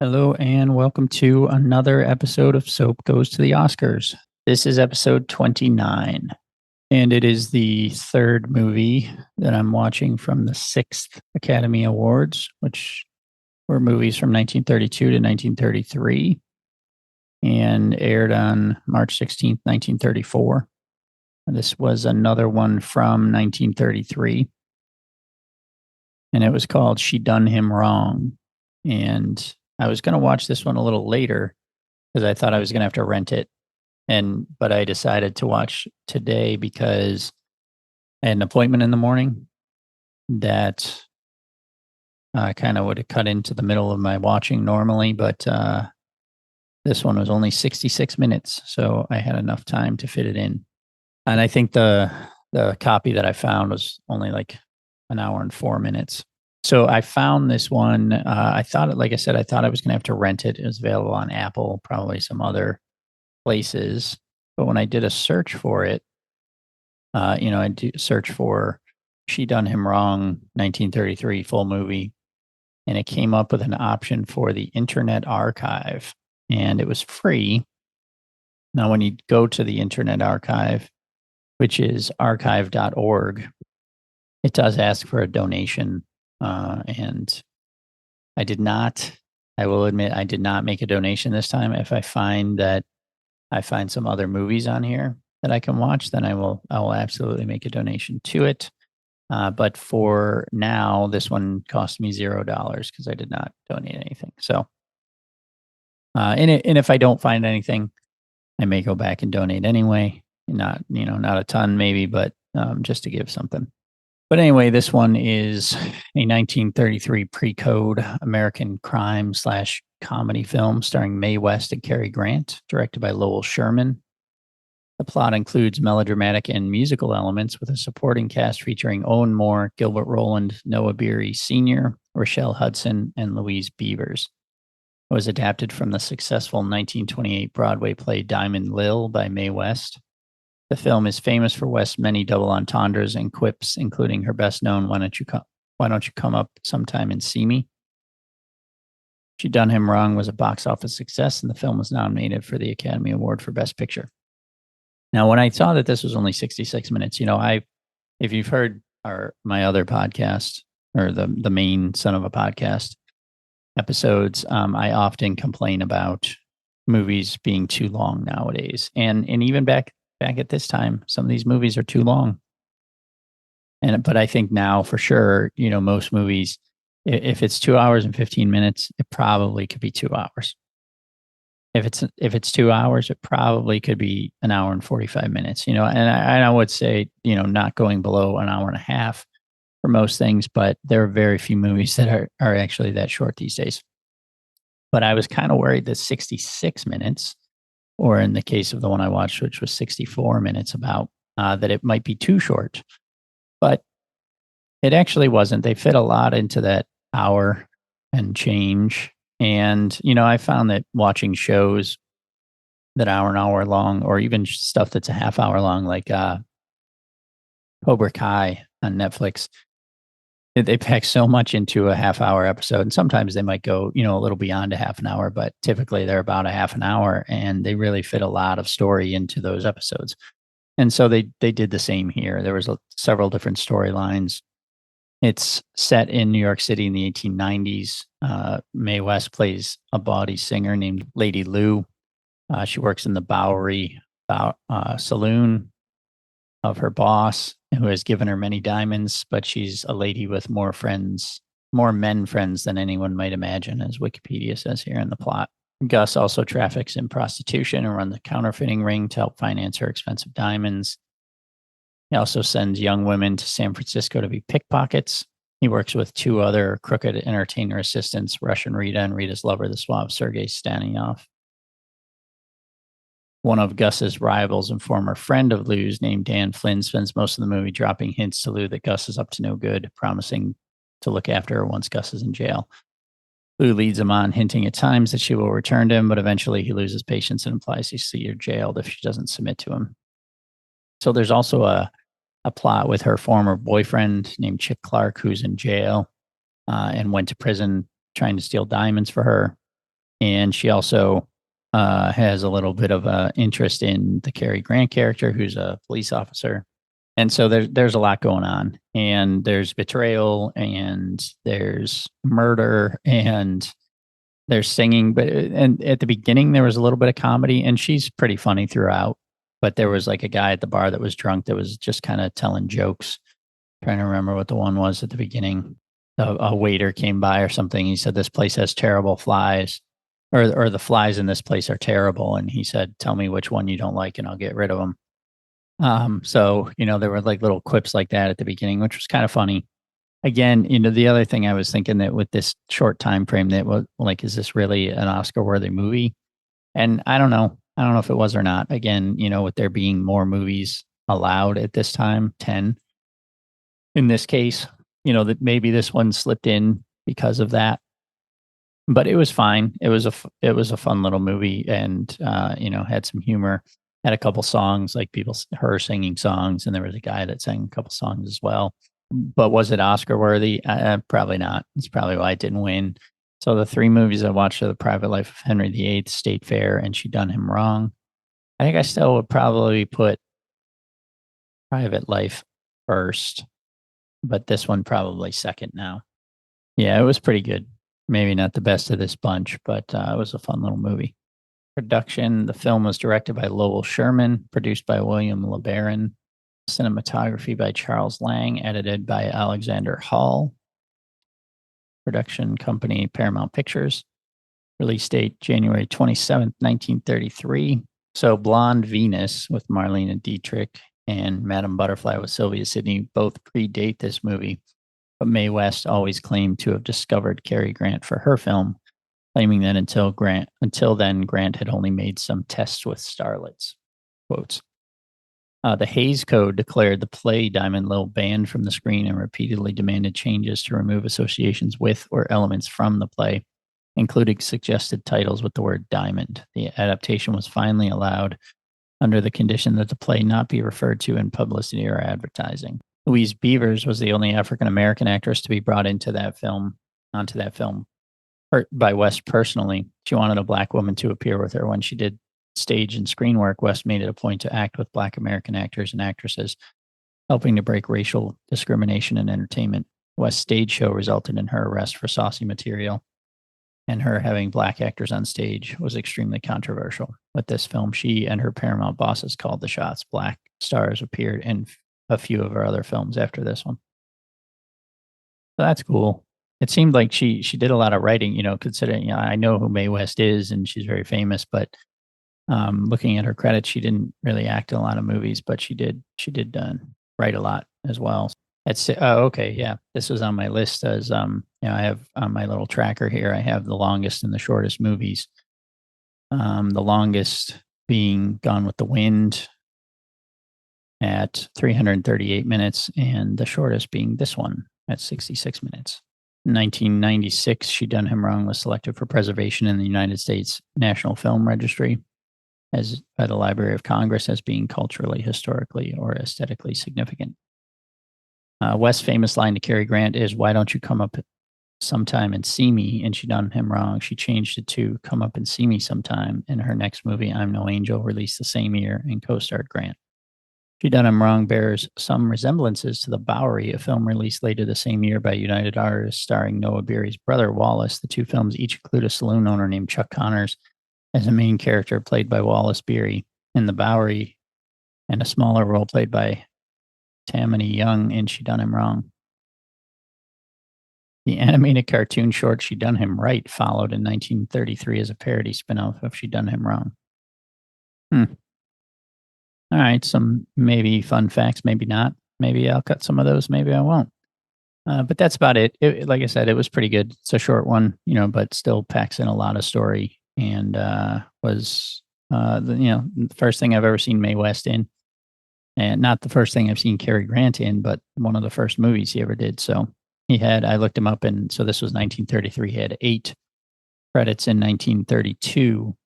Hello, and welcome to another episode of Soap Goes to the Oscars. This is episode 29, and it is the third movie that I'm watching from the sixth Academy Awards, which were movies from 1932 to 1933 and aired on March 16th, 1934. This was another one from 1933, and it was called She Done Him Wrong. And I was going to watch this one a little later because I thought I was going to have to rent it. But I decided to watch today because I had an appointment in the morning that kind of would have cut into the middle of my watching normally. But this one was only 66 minutes. So I had enough time to fit it in. And I think the copy that I found was only like an hour and 4 minutes. So I found this one. I thought, like I said, I thought I was going to have to rent it. It was available on Apple, probably some other places. But when I did a search for it, I do search for She Done Him Wrong, 1933 full movie, and it came up with an option for the Internet Archive, and it was free. Now, when you go to the Internet Archive, which is archive.org, it does ask for a donation. And I will admit, I did not make a donation this time. If I find some other movies on here that I can watch, then I will absolutely make a donation to it. But for now, this one cost me $0 because I did not donate anything. So, and if I don't find anything, I may go back and donate anyway. Not a ton maybe, but just to give something. But anyway, this one is a 1933 pre-code American crime/comedy film starring Mae West and Cary Grant, directed by Lowell Sherman. The plot includes melodramatic and musical elements with a supporting cast featuring Owen Moore, Gilbert Roland, Noah Beery Sr., Rochelle Hudson, and Louise Beavers. It was adapted from the successful 1928 Broadway play Diamond Lil by Mae West. The film is famous for West's many double entendres and quips, including her best known, why don't you come up sometime and see me? She Done Him Wrong was a box office success, and the film was nominated for the Academy Award for Best Picture. Now, when I saw that this was only 66 minutes, if you've heard my other podcast or the main Son of a Podcast episodes, I often complain about movies being too long nowadays. And even back at this time, some of these movies are too long. But I think now for sure, most movies, if it's 2 hours and 15 minutes, it probably could be 2 hours. If it's 2 hours, it probably could be an hour and 45 minutes, and I would say, not going below an hour and a half for most things, but there are very few movies that are actually that short these days. But I was kind of worried that 66 minutes, or in the case of the one I watched, which was 64 minutes about, that it might be too short. But it actually wasn't. They fit a lot into that hour and change. And, I found that watching shows that are an hour long, or even stuff that's a half hour long, like Cobra Kai on Netflix, they pack so much into a half hour episode. And sometimes they might go, a little beyond a half an hour, but typically they're about a half an hour, and they really fit a lot of story into those episodes. And so they did the same here. There was several different storylines. It's set in New York City in the 1890s. Mae West plays a bawdy singer named Lady Lou. She works in the Bowery saloon of her boss, who has given her many diamonds, but she's a lady with more men friends than anyone might imagine, as Wikipedia says here in the plot. Gus also traffics in prostitution and runs a counterfeiting ring to help finance her expensive diamonds. He also sends young women to San Francisco to be pickpockets. He works with two other crooked entertainer assistants, Russian Rita and Rita's lover, the suave Sergei Staniov. One of Gus's rivals and former friend of Lou's, named Dan Flynn, spends most of the movie dropping hints to Lou that Gus is up to no good, promising to look after her once Gus is in jail. Lou leads him on, hinting at times that she will return to him, but eventually he loses patience and implies he's jailed if she doesn't submit to him. So there's also a plot with her former boyfriend named Chip Clark, who's in jail and went to prison trying to steal diamonds for her. And she also has a little bit of a interest in the Cary Grant character, who's a police officer. And so there's a lot going on, and there's betrayal, and there's murder, and there's singing. But and at the beginning there was a little bit of comedy, and she's pretty funny throughout. But there was like a guy at the bar that was drunk that was just kind of telling jokes. Trying to remember what the one was at the beginning. A waiter came by or something. He said, "This place has terrible flies, or the flies in this place are terrible." And he said, "Tell me which one you don't like, and I'll get rid of them." So there were like little quips like that at the beginning, which was kind of funny. Again, the other thing I was thinking that with this short time frame, that was like, is this really an Oscar worthy movie? And I don't know. I don't know if it was or not. Again, with there being more movies allowed at this time, 10 in this case, that maybe this one slipped in because of that. But it was fine. It was a fun little movie, and had some humor. Had a couple songs, like her singing songs, and there was a guy that sang a couple songs as well. But was it Oscar worthy? Probably not. It's probably why it didn't win. So the three movies I watched are The Private Life of Henry VIII, State Fair, and She Done Him Wrong. I think I still would probably put Private Life first, but this one probably second now. Yeah, it was pretty good. Maybe not the best of this bunch, but it was a fun little movie. Production: the film was directed by Lowell Sherman, produced by William LeBaron, cinematography by Charles Lang, edited by Alexander Hall. Production company: Paramount Pictures. Release date: January 27th, 1933. So Blonde Venus with Marlene Dietrich and Madame Butterfly with Sylvia Sidney both predate this movie, but Mae West always claimed to have discovered Cary Grant for her film, claiming that until then, Grant had only made some tests with starlets. Quotes. The Hays Code declared the play Diamond Lil banned from the screen and repeatedly demanded changes to remove associations with or elements from the play, including suggested titles with the word diamond. The adaptation was finally allowed under the condition that the play not be referred to in publicity or advertising. Louise Beavers was the only African American actress to be brought onto that film by West personally. She wanted a Black woman to appear with her. When she did stage and screen work, West made it a point to act with Black American actors and actresses, helping to break racial discrimination in entertainment. West's stage show resulted in her arrest for saucy material, and her having Black actors on stage was extremely controversial. With this film, she and her Paramount bosses called the shots. Black stars appeared in a few of her other films after this one. So that's cool. It seemed like she did a lot of writing, considering, I know who Mae West is and she's very famous, but looking at her credits, she didn't really act in a lot of movies, but she did write a lot as well. Okay, yeah. This was on my list as I have on my little tracker here. I have the longest and the shortest movies. The longest being Gone with the Wind at 338 minutes, and the shortest being this one at 66 minutes. In 1996, She Done Him Wrong was selected for preservation in the United States National Film Registry by the Library of Congress as being culturally, historically, or aesthetically significant. West's famous line to Cary Grant is, "Why don't you come up sometime and see me?" And She Done Him Wrong, she changed it to "Come up and see me sometime" in her next movie, I'm No Angel, released the same year and co-starred Grant. She Done Him Wrong bears some resemblances to The Bowery, a film released later the same year by United Artists starring Noah Beery's brother Wallace. The two films each include a saloon owner named Chuck Connors as a main character played by Wallace Beery in The Bowery, and a smaller role played by Tammany Young in She Done Him Wrong. The animated cartoon short She Done Him Right followed in 1933 as a parody spin-off of She Done Him Wrong. All right, some maybe fun facts, maybe not. Maybe I'll cut some of those, maybe I won't. But that's about it. Like I said, it was pretty good. It's a short one, but still packs in a lot of story, and was the first thing I've ever seen Mae West in, and not the first thing I've seen Cary Grant in, but one of the first movies he ever did. So I looked him up, and so this was 1933. He had 8 credits in 1932,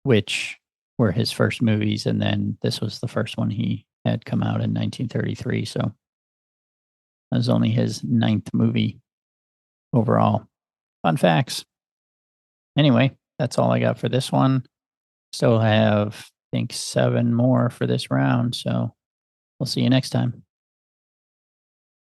which were his first movies, and then this was the first one he had come out in 1933. So that was only his 9th movie overall. Fun facts. Anyway, that's all I got for this one. Still have, I think, 7 more for this round. So we'll see you next time.